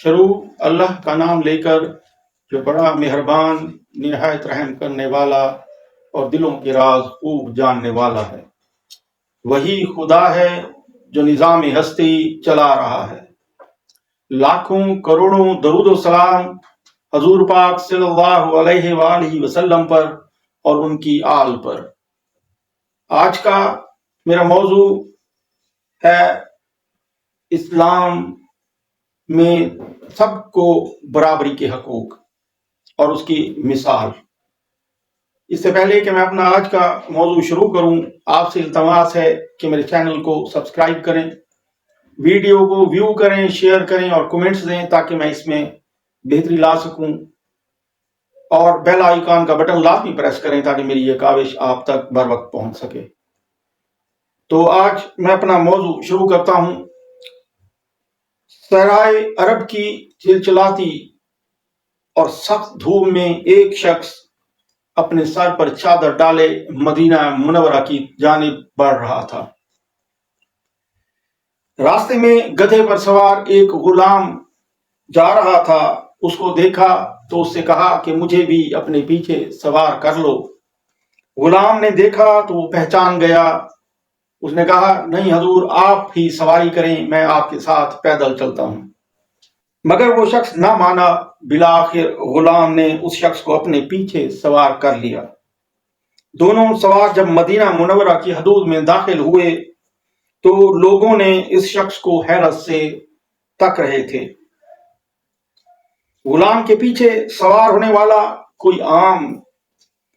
شروع اللہ کا نام لے کر جو بڑا مہربان نہایت رحم کرنے والا اور دلوں کے راز خوب جاننے والا ہے۔ وہی خدا ہے جو نظام ہستی چلا رہا ہے۔ لاکھوں کروڑوں درود و سلام حضور پاک صلی اللہ علیہ وآلہ وسلم پر اور ان کی آل پر۔ آج کا میرا موضوع ہے اسلام میں سب کو برابری کے حقوق اور اس کی مثال۔ اس سے پہلے کہ میں اپنا آج کا موضوع شروع کروں، آپ سے التماس ہے کہ میرے چینل کو سبسکرائب کریں، ویڈیو کو ویو کریں، شیئر کریں اور کومنٹس دیں تاکہ میں اس میں بہتری لا سکوں، اور بیل آئیکن کا بٹن لازمی پریس کریں تاکہ میری یہ کاوش آپ تک بر وقت پہنچ سکے۔ تو آج میں اپنا موضوع شروع کرتا ہوں۔ صحرائے عرب کی چلچلاتی اور سخت دھوپ میں ایک شخص اپنے سر پر چادر ڈالے مدینہ منورہ کی جانب بڑھ رہا تھا۔ راستے میں گدھے پر سوار ایک غلام جا رہا تھا۔ اس کو دیکھا تو اس سے کہا کہ مجھے بھی اپنے پیچھے سوار کر لو۔ غلام نے دیکھا تو وہ پہچان گیا۔ اس نے کہا، نہیں حضور، آپ ہی سواری کریں، میں آپ کے ساتھ پیدل چلتا ہوں۔ مگر وہ شخص نہ مانا۔ بالآخر غلام نے اس شخص کو اپنے پیچھے سوار کر لیا۔ دونوں سوار جب مدینہ منورہ کی حدود میں داخل ہوئے تو لوگوں نے اس شخص کو حیرت سے تک رہے تھے۔ غلام کے پیچھے سوار ہونے والا کوئی عام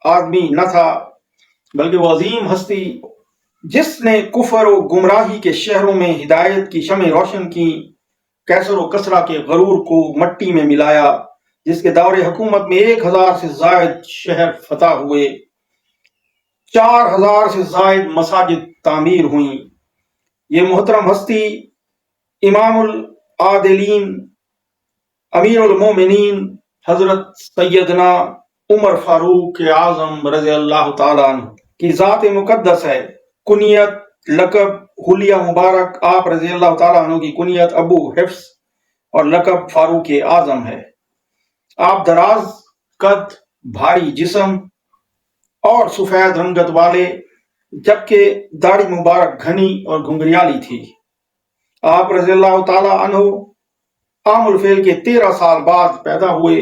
آدمی نہ تھا، بلکہ وہ عظیم ہستی جس نے کفر و گمراہی کے شہروں میں ہدایت کی شمع روشن کی، کیسر و کسرا کے غرور کو مٹی میں ملایا، جس کے دور حکومت میں 1000 سے زائد شہر فتح ہوئے، 4000 سے زائد مساجد تعمیر ہوئیں۔ یہ محترم ہستی امام العادلین، امیر المومنین حضرت سیدنا عمر فاروق اعظم رضی اللہ تعالیٰ عنہ کی ذات مقدس ہے۔ کنیت، لقب، حلیہ مبارک آپ رضی اللہ تعالیٰ عنہ کی کنیت ابو حفص اور لقب فاروق اعظم ہے۔ آپ دراز قد، بھاری جسم اور سفید رنگت والے، جبکہ داڑھی مبارک گھنی اور گھنگریالی تھی۔ آپ رضی اللہ تعالیٰ عنہ عام الفیل کے 13 سال بعد پیدا ہوئے۔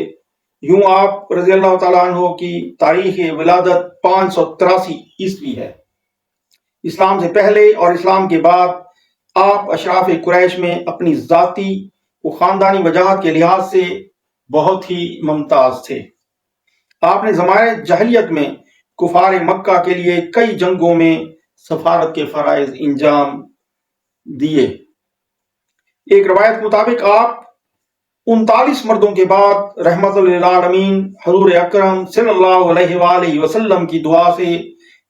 یوں آپ رضی اللہ تعالیٰ عنہ کی تاریخ ولادت 583 عیسوی ہے۔ اسلام سے پہلے اور اسلام کے بعد آپ اشراف قریش میں اپنی ذاتی و خاندانی وجاہت کے لحاظ سے بہت ہی ممتاز تھے۔ آپ نے زمانۂ جاہلیت میں کفار مکہ کے لیے کئی جنگوں میں سفارت کے فرائض انجام دیے۔ ایک روایت کے مطابق آپ 39 مردوں کے بعد رحمت للعالمین حضور اکرم صلی اللہ علیہ وآلہ وسلم کی دعا سے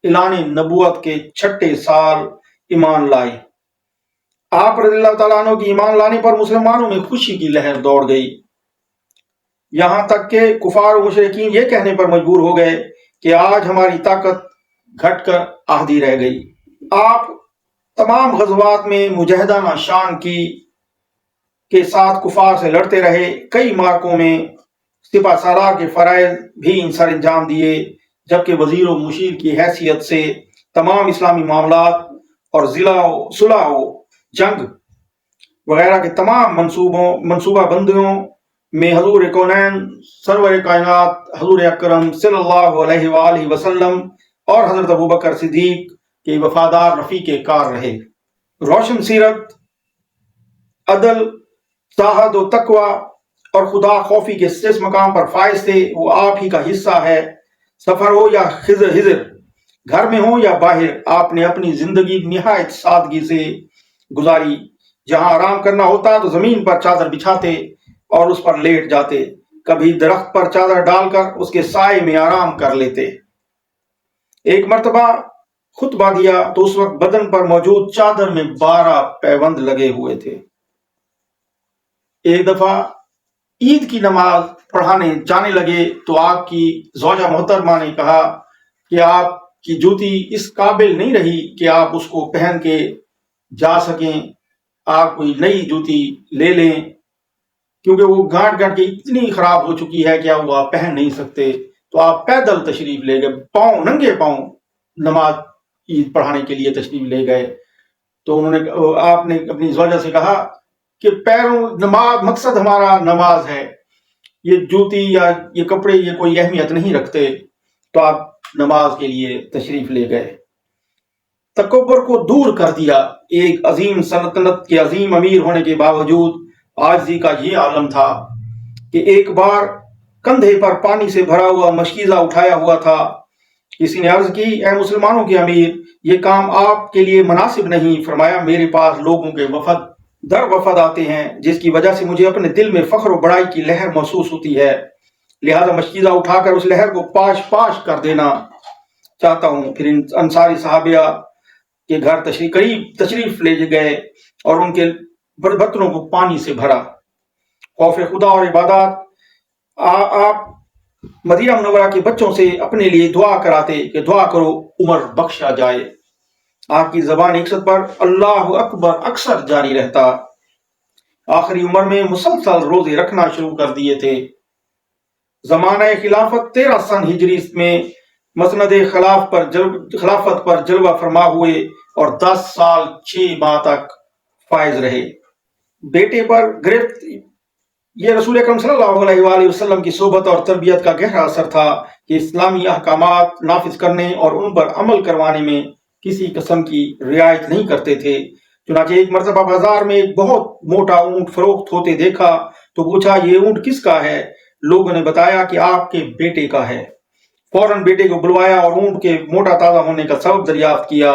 اعلان نبوت کے 6 سال ایمان لائے۔ آپ رضی اللہ تعالیٰ عنہ کی ایمان لانے پر مسلمانوں میں خوشی کی لہر دوڑ گئی، یہاں تک کہ کفار و مشرکین یہ کہنے پر مجبور ہو گئے کہ آج ہماری طاقت گھٹ کر آدھی رہ گئی۔ آپ تمام غزوات میں مجاہدانہ شان کے ساتھ کفار سے لڑتے رہے۔ کئی معرکوں میں سپہ سالار کے فرائض بھی سر انجام دیے، جبکہ وزیر و مشیر کی حیثیت سے تمام اسلامی معاملات اور صلح و جنگ وغیرہ کے تمام منصوبہ بندیوں میں حضور کونین سرور کائنات حضور اکرم صلی اللہ علیہ وآلہ وسلم اور حضرت ابوبکر صدیق کے وفادار رفیق کار رہے۔ روشن سیرت، عدل، زہد و تقوی اور خدا خوفی کے جس مقام پر فائز تھے وہ آپ ہی کا حصہ ہے۔ سفر ہو یا حضر، گھر میں ہو یا باہر، آپ نے اپنی زندگی نہایت سادگی سے گزاری۔ جہاں آرام کرنا ہوتا تو زمین پر چادر بچھاتے اور اس پر لیٹ جاتے، کبھی درخت پر چادر ڈال کر اس کے سائے میں آرام کر لیتے۔ ایک مرتبہ خطبہ دیا تو اس وقت بدن پر موجود چادر میں 12 پیوند لگے ہوئے تھے۔ ایک دفعہ عید کی نماز پڑھانے جانے لگے تو آپ کی زوجہ محترمہ نے کہا کہ آپ کی جوتی اس قابل نہیں رہی کہ آپ اس کو پہن کے جا سکیں، آپ کوئی نئی جوتی لے لیں۔ کیونکہ وہ گانٹ گانٹ کے اتنی خراب ہو چکی ہے کہ اب وہ آپ پہن نہیں سکتے، تو آپ پیدل تشریف لے گئے، ننگے پاؤں نماز عید پڑھانے کے لیے تشریف لے گئے۔ تو آپ نے اپنی زوجہ سے کہا کہ نماز، مقصد ہمارا نماز ہے، یہ جوتی یا یہ کپڑے یہ کوئی اہمیت نہیں رکھتے، تو آپ نماز کے لیے تشریف لے گئے۔ تکبر کو دور کر دیا۔ ایک عظیم سلطنت کے عظیم امیر ہونے کے باوجود عاجزی کا یہ عالم تھا کہ ایک بار کندھے پر پانی سے بھرا ہوا مشکیزہ اٹھایا ہوا تھا۔ کسی نے عرض کی، اے مسلمانوں کے امیر، یہ کام آپ کے لیے مناسب نہیں۔ فرمایا، میرے پاس لوگوں کے وفد در وفد آتے ہیں، جس کی وجہ سے مجھے اپنے دل میں فخر و بڑائی کی لہر محسوس ہوتی ہے، لہذا مشکیزہ اٹھا کر اس لہر کو پاش پاش کر دینا چاہتا ہوں۔ پھر انصاری صحابیہ کے گھر قریب تشریف لے گئے اور ان کے برتنوں کو پانی سے بھرا۔ خوف خدا اور عبادات، آپ مدینہ منورہ کے بچوں سے اپنے لیے دعا کراتے کہ دعا کرو عمر بخشا جائے۔ آپ کی زبان اقصد پر اللہ اکبر اکثر جاری رہتا۔ آخری عمر میں مسلسل روزے رکھنا شروع کر دیے تھے۔ زمانہ خلافت 13 سن ہجری میں مسند خلافت پر جلوہ فرما ہوئے اور 10 سال 6 ماہ تک فائز رہے۔ بیٹے پر گرفت، یہ رسول اکرم صلی اللہ علیہ وآلہ وسلم کی صحبت اور تربیت کا گہرا اثر تھا کہ اسلامی احکامات نافذ کرنے اور ان پر عمل کروانے میں کسی قسم کی رعایت نہیں کرتے تھے۔ چنانچہ ایک مرتبہ بازار میں ایک بہت موٹا اونٹ فروخت ہوتے دیکھا تو پوچھا، یہ اونٹ کس کا ہے؟ لوگوں نے بتایا کہ آپ کے بیٹے کا ہے۔ فوراً بیٹے کو بلوایا اور اونٹ کے موٹا تازہ ہونے کا سبب دریافت کیا۔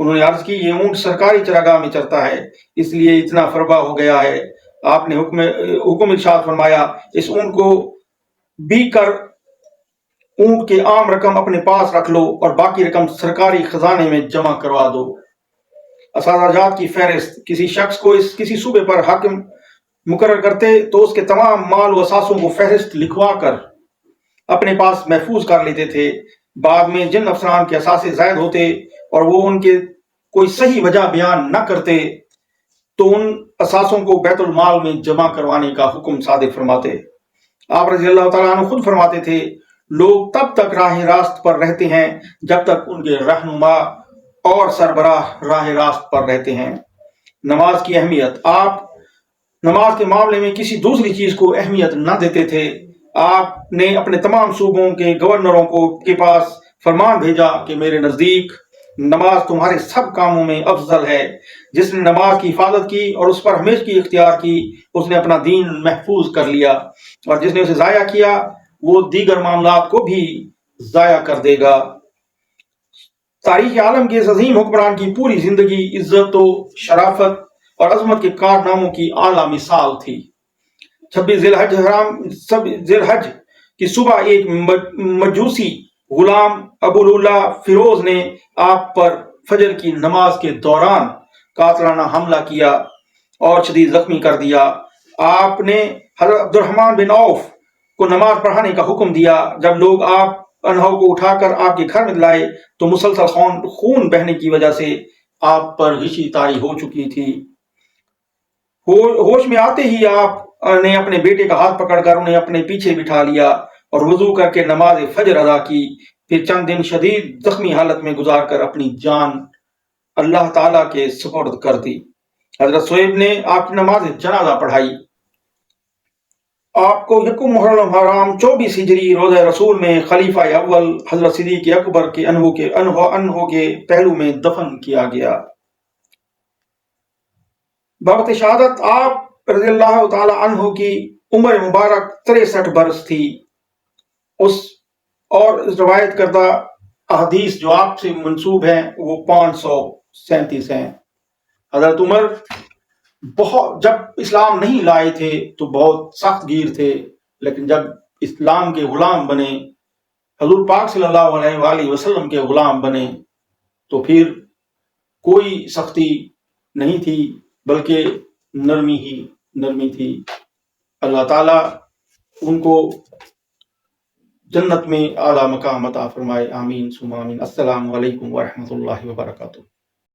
انہوں نے عرض کی، یہ اونٹ سرکاری چراگاہ میں چرتا ہے، اس لیے اتنا فربہ ہو گیا ہے۔ آپ نے حکم ارشاد فرمایا، اس اونٹ کو بیچ کر اونٹ کے عام رقم اپنے پاس رکھ لو اور باقی رقم سرکاری خزانے میں جمع کروا دو۔ اساتذہ جات کی فہرست، کسی شخص کو کسی صوبے پر حاکم مقرر کرتے تو اس کے تمام مال و اثاثوں کو فہرست لکھوا کر اپنے پاس محفوظ کر لیتے تھے۔ بعد میں جن افسران کے اثاثے زائد ہوتے اور وہ ان کے کوئی صحیح وجہ بیان نہ کرتے تو ان اثاثوں کو بیت المال میں جمع کروانے کا حکم صادر فرماتے۔ آپ رضی اللہ تعالیٰ عنہ خود فرماتے تھے، لوگ تب تک راہ راست پر رہتے ہیں جب تک ان کے رہنما اور سربراہ راہ راست پر رہتے ہیں۔ نماز کی اہمیت، آپ نماز کے معاملے میں کسی دوسری چیز کو اہمیت نہ دیتے تھے۔ آپ نے اپنے تمام صوبوں کے گورنروں کے پاس فرمان بھیجا کہ میرے نزدیک نماز تمہارے سب کاموں میں افضل ہے۔ جس نے نماز کی حفاظت کی اور اس پر ہمیشگی اختیار کی، اس نے اپنا دین محفوظ کر لیا، اور جس نے اسے ضائع کیا وہ دیگر معاملات کو بھی ضائع کر دے گا۔ تاریخ عالم کے اس عظیم حکمران کی پوری زندگی عزت و شرافت اور عظمت کے کارناموں کی اعلیٰ مثال تھی۔ 26 ذی الحج کی صبح ایک مجوسی غلام ابو اللہ فیروز نے آپ پر فجر کی نماز کے دوران قاتلانہ حملہ کیا اور شدید زخمی کر دیا۔ آپ نے حضرت عبد الرحمن بن عوف کو نماز پڑھانے کا حکم دیا۔ جب لوگ آپ انہوں کو اٹھا کر آپ کے گھر میں لائے تو مسلسل خون بہنے کی وجہ سے آپ پر غشی طاری ہو چکی تھی۔ ہوش میں آتے ہی آپ نے اپنے بیٹے کا ہاتھ پکڑ کر انہیں اپنے پیچھے بٹھا لیا اور وضو کر کے نماز فجر ادا کی۔ پھر چند دن شدید زخمی حالت میں گزار کر اپنی جان اللہ تعالیٰ کے سپرد کر دی۔ حضرت صہیب نے آپ کی نماز جنازہ پڑھائی۔ آپ کو یکم محرم حرام 24 ہجری روزہ رسول میں خلیفہ اول حضرت صدیق اکبر کے انہو کے پہلو میں دفن کیا گیا۔ بوقت شہادت آپ رضی اللہ تعالی عنہ کی عمر مبارک 63 برس تھی۔ اس روایت کردہ احادیث جو آپ سے منسوب ہیں وہ 537 ہیں۔ حضرت عمر جب اسلام نہیں لائے تھے تو بہت سخت گیر تھے، لیکن جب اسلام کے غلام بنے، حضور پاک صلی اللہ علیہ وآلہ وسلم کے غلام بنے، تو پھر کوئی سختی نہیں تھی بلکہ نرمی ہی نرمی تھی۔ اللہ تعالیٰ ان کو جنت میں اعلیٰ مقام عطا فرمائے، آمین ثم آمین۔ السلام علیکم ورحمۃ اللہ وبرکاتہ۔